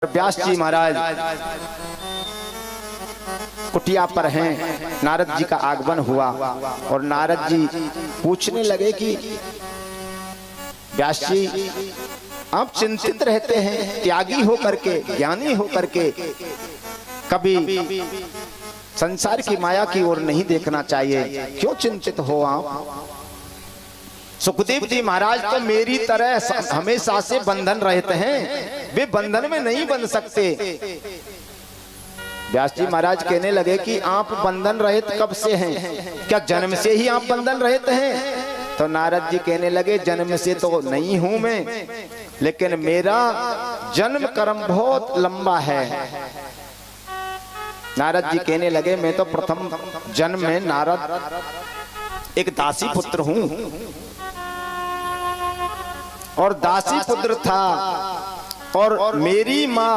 व्यास जी महाराज कुटिया पर हैं। नारद जी का आगमन हुआ और नारद जी पूछने लगे कि व्यास जी आप चिंतित रहते हैं, त्यागी होकर के, ज्ञानी होकर के, कभी संसार की माया की ओर नहीं देखना चाहिए, क्यों चिंतित हो आप? सुखदेव जी महाराज तो मेरी तरह हमेशा से बंधन रहते हैं, वे बंधन में नहीं बन सकते। व्यास जी महाराज कहने लगे कि आप बंधन रहित कब से हैं? क्या जन्म से ही आप बंधन रहित हैं? तो नारद जी कहने लगे जन्म से तो नहीं हूं मैं, लेकिन मेरा जन्म कर्म बहुत लंबा है। नारद जी कहने लगे मैं तो प्रथम जन्म में नारद एक दासी पुत्र हूं और दासी पुत्र था और मेरी माँ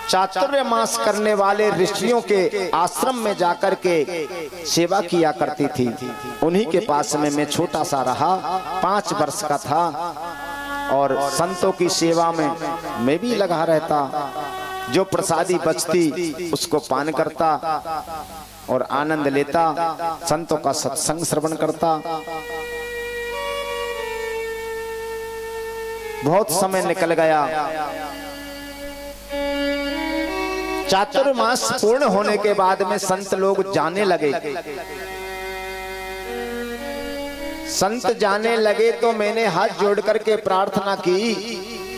चातुर्मास करने वाले ऋषियों के आश्रम में जाकर के सेवा किया करती थी। उन्हीं के पास में मैं छोटा सा रहा, 5 वर्ष का था और संतों की सेवा में मैं भी लगा रहता। जो प्रसादी बचती उसको पान करता और आनंद लेता, संतों का सत्संग श्रवण करता। बहुत समय निकल गया। चातुर्मास पूर्ण होने के बाद में संत लोग जाने लगे। संत जाने लगे तो मैंने हाथ जोड़ करके प्रार्थना की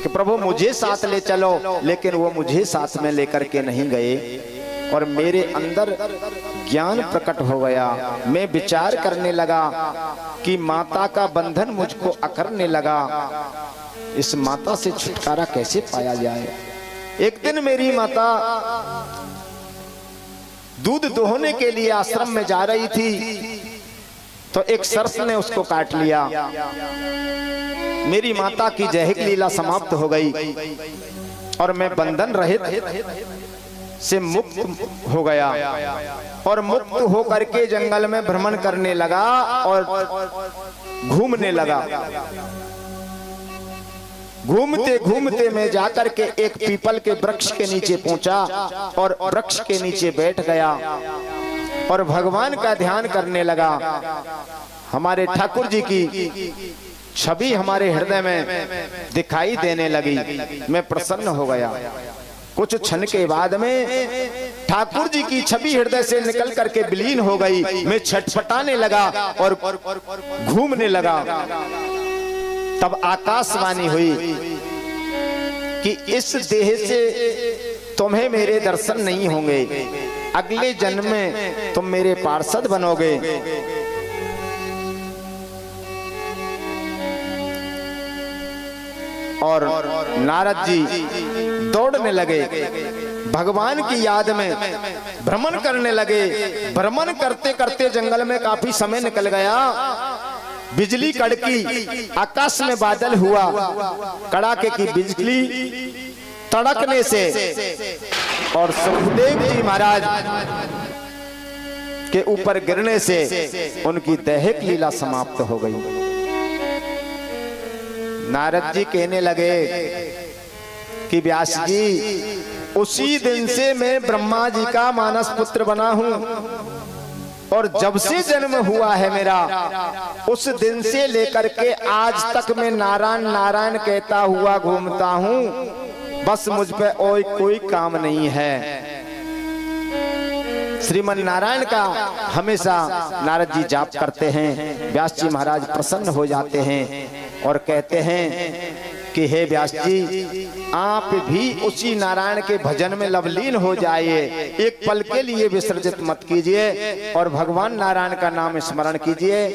कि प्रभु मुझे साथ ले चलो, लेकिन वो मुझे साथ में लेकर के नहीं गए और मेरे अंदर ज्ञान प्रकट हो गया। मैं विचार करने लगा कि माता का बंधन मुझको अकड़ने लगा, इस माता से छुटकारा कैसे पाया जाए। एक दिन मेरी माता दूध दोहने के लिए आश्रम में जा रही थी तो एक सर्प ने उसको काट लिया। मेरी माता की दैहिक लीला समाप्त हो गई और मैं बंधन रहित से मुक्त हो गया और मुक्त होकर के जंगल में भ्रमण करने लगा और घूमने लगा। घूमते घूमते मैं जाकर के एक पीपल के वृक्ष के नीचे पहुंचा और वृक्ष के नीचे बैठ गया और भगवान का ध्यान करने लगा। हमारे ठाकुर जी की छवि हमारे हृदय में दिखाई देने लगी। मैं प्रसन्न हो गया। कुछ क्षण के बाद में ठाकुर जी की छवि हृदय से निकल करके विलीन हो गई। मैं छटपटाने लगा और घूमने लगा। तब आकाशवाणी हुई कि इस देह से तुम्हें मेरे दर्शन नहीं होंगे, अगले जन्म में तुम मेरे पार्षद बनोगे। और नारद जी दौड़ने लगे, भगवान की याद में भ्रमण करने लगे। भ्रमण करते करते जंगल में काफी समय निकल गया। बिजली कड़की, आकाश में बादल हुआ, कड़ाके की बिजली तड़कने से और सुखदेव जी महाराज के ऊपर गिरने से उनकी दैहिक लीला समाप्त हो गई। नारद जी कहने लगे कि व्यास जी उसी दिन से मैं ब्रह्मा जी का मानस पुत्र बना हूं और जब से जन्म हुआ है मेरा, उस दिन से लेकर के आज तक मैं नारायण नारायण कहता हुआ घूमता हूँ। बस मुझ पे और कोई काम नहीं है। श्रीमन नारायण का हमेशा नारद जी जाप करते हैं। व्यास जी महाराज प्रसन्न हो जाते हैं और कहते हैं कि हे व्यास जी आप भी उसी नारायण के भजन में लवलीन हो जाइए, एक पल के लिए विसर्जित मत कीजिए और भगवान नारायण का नाम स्मरण कीजिए।